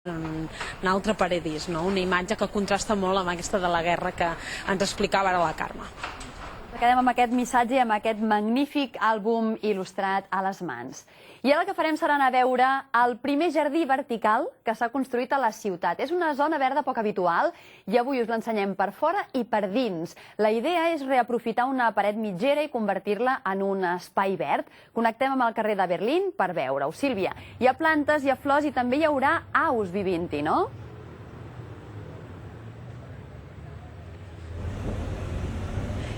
un altre paradís, no? Una imatge que contrasta molt amb aquesta de la guerra que ens explicava ara la Carme. Quedem amb aquest missatge i amb aquest magnífic àlbum il·lustrat a les mans. I ara el que farem serà anar a veure el primer jardí vertical que s'ha construït a la ciutat. És una zona verda poc habitual i avui us l'ensenyem per fora i per dins. La idea és reaprofitar una paret mitgera i convertir-la en un espai verd. Connectem amb el carrer de Berlín per veure-ho. Sílvia, hi ha plantes, hi ha flors i també hi haurà aus vivint-hi, no?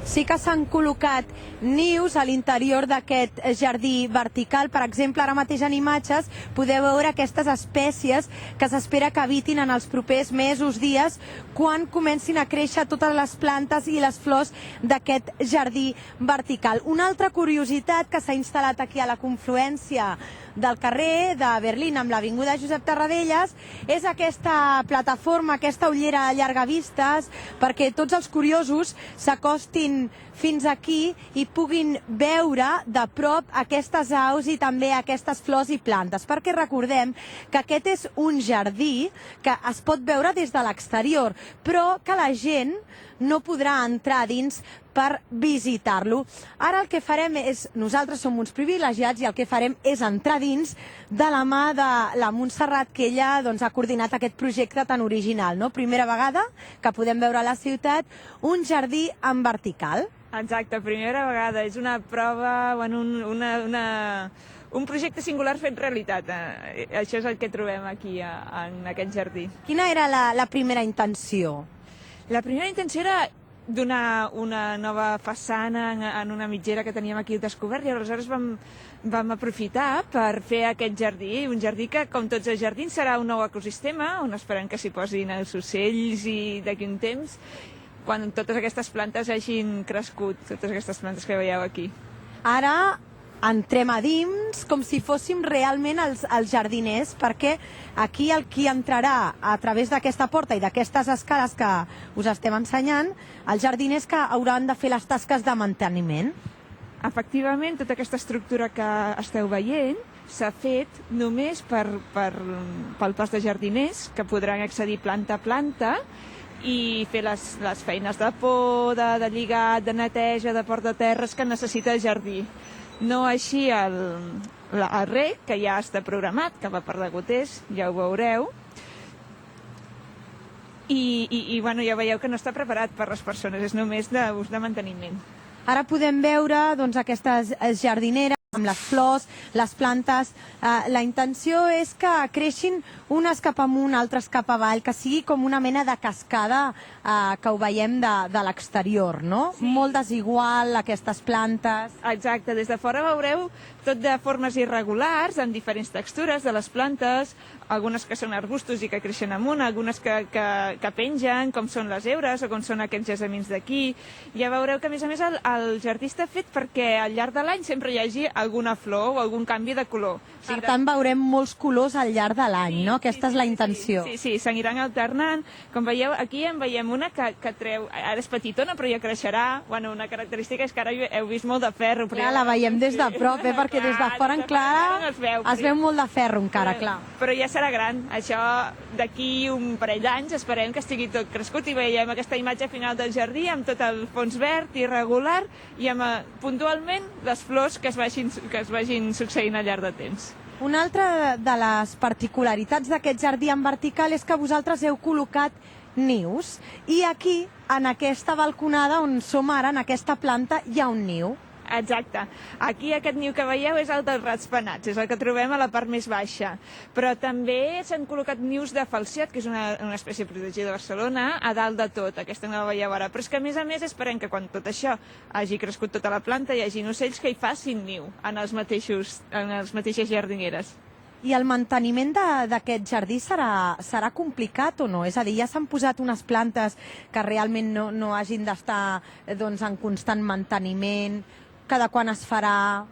Sí que s'han col·locat nius a l'interior d'aquest jardí vertical. Per exemple, ara mateix en imatges podeu veure aquestes espècies que s'espera que habitin en els propers mesos, dies, quan comencin a créixer totes les plantes i les flors d'aquest jardí vertical. Una altra curiositat que s'ha instal·lat aquí a la confluència del carrer de Berlín amb l'avinguda Josep Tarradellas és aquesta plataforma, aquesta ullera a llargavistes, perquè tots els curiosos s'acostin fins aquí i puguin veure de prop aquestes aus i també aquestes flors i plantes, perquè recordem que aquest és un jardí que es pot veure des de l'exterior, però que la gent no podrà entrar dins per visitar-lo. Ara el que farem és, nosaltres som uns privilegiats i el que farem és entrar dins de la mà de la Montserrat, que ella ha coordinat aquest projecte tan original, no? Primera vegada que podem veure a la ciutat un jardí en vertical. Exacte, primera vegada. És una prova, un projecte singular fet realitat. Això és el que trobem aquí, en aquest jardí. Quina era la primera intenció? La primera intenció era donar una nova façana en una mitgera que teníem aquí descobert i aleshores vam aprofitar per fer aquest jardí, un jardí que, com tots els jardins, serà un nou ecosistema on esperem que s'hi posin els ocells i d'aquí un temps, quan totes aquestes plantes hagin crescut, totes aquestes plantes que veieu aquí. Ara entrem a dins com si fóssim realment els jardiners, perquè aquí el qui entrarà a través d'aquesta porta i d'aquestes escales que us estem ensenyant, els jardiners que hauran de fer les tasques de manteniment. Efectivament, tota aquesta estructura que esteu veient s'ha fet només pel pas de jardiners, que podran accedir planta a planta i fer les feines de poda, de lligat, de neteja, de portaterres que necessita el jardí. No així el rec, que ja està programat, que va per degoters, ja ho veureu. I ja veieu que no està preparat per les persones, és només d'ús de manteniment. Ara podem veure aquestes jardineres amb les flors, les plantes. La intenció és que creixin unes cap amunt, altres cap avall, que sigui com una mena de cascada que ho veiem de l'exterior, no? Sí. Molt desigual, aquestes plantes. Exacte, des de fora veureu tot de formes irregulars, amb diferents textures de les plantes, algunes que són arbustos i que creixen amunt, algunes que pengen, com són les heures o com són aquests jasamins d'aquí. Ja veureu que, a més, el jardí està fet perquè al llarg de l'any sempre hi hagi alguna flor o algun canvi de color. Per tant, veurem molts colors al llarg de l'any, no? Aquesta és la intenció. Sí, s'aniran alternant. Com veieu, aquí en veiem una que treu... Ara és petitona, però ja creixerà. Una característica és que ara heu vist molt de ferro. Clar, la veiem des de prop, perquè des de fora encara es veu molt de ferro encara, clar. Però ja serà gran. Això d'aquí un parell d'anys esperem que estigui tot crescut i veiem aquesta imatge final del jardí amb tot el fons verd irregular i amb puntualment les flors que es vagin succeint al llarg de temps. Una altra de les particularitats d'aquest jardí en vertical és que vosaltres heu col·locat nius i aquí, en aquesta balconada on som ara, en aquesta planta, hi ha un niu. Exacte. Aquí aquest niu que veieu és el dels ratpenats, és el que trobem a la part més baixa. Però també s'han col·locat nius de falciot, que és una espècie protegida de Barcelona, a dalt de tot. Aquesta no la veieu ara. Però és que, a més, esperem que quan tot això hagi crescut tota la planta hi hagi ocells que hi facin niu en les mateixes jardineres. I el manteniment d'aquest jardí serà complicat o no? És a dir, ja s'han posat unes plantes que realment no hagin d'estar en constant manteniment. cada quan es farà?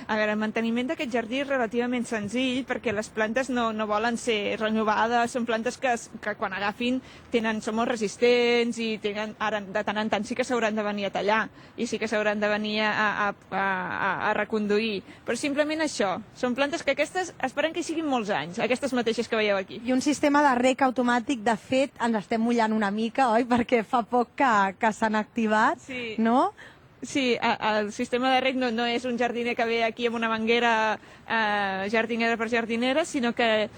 A veure, el manteniment d'aquest jardí és relativament senzill perquè les plantes no volen ser renovades, són plantes que quan agafin són molt resistents i ara de tant en tant sí que s'hauran de venir a tallar i sí que s'hauran de venir a reconduir. Però simplement això, són plantes que aquestes esperem que hi siguin molts anys, aquestes mateixes que veieu aquí. I un sistema de rec automàtic, de fet, ens estem mullant una mica, oi? Perquè fa poc que s'han activat, Sí. no? Sí, el sistema de rec no és un jardiner que ve aquí amb una manguera jardinera per jardinera, sinó que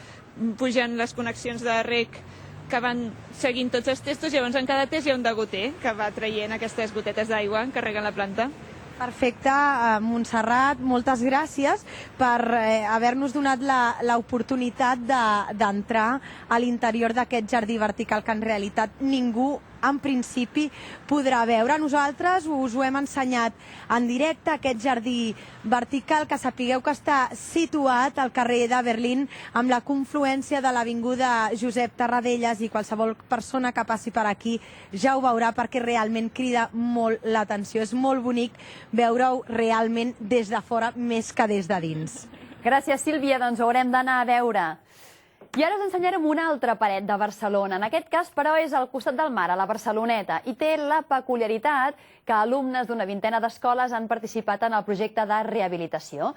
pugen les connexions de rec que van seguint tots els testos, llavors en cada test hi ha un degoter que va traient aquestes gotetes d'aigua que reguen la planta. Perfecte, Montserrat, moltes gràcies per haver-nos donat l'oportunitat d'entrar a l'interior d'aquest jardí vertical que en realitat ningú en principi podrà veure. Nosaltres us ho hem ensenyat en directe, aquest jardí vertical, que sapigueu que està situat al carrer de Berlín amb la confluència de l'avinguda Josep Tarradellas, i qualsevol persona que passi per aquí ja ho veurà perquè realment crida molt l'atenció. És molt bonic veure-ho realment des de fora més que des de dins. Gràcies, Sílvia, doncs haurem d'anar a veure. I ara us ensenyarem una altra paret de Barcelona. En aquest cas, però, és al costat del mar, a la Barceloneta, i té la peculiaritat que alumnes d'una vintena d'escoles han participat en el projecte de rehabilitació.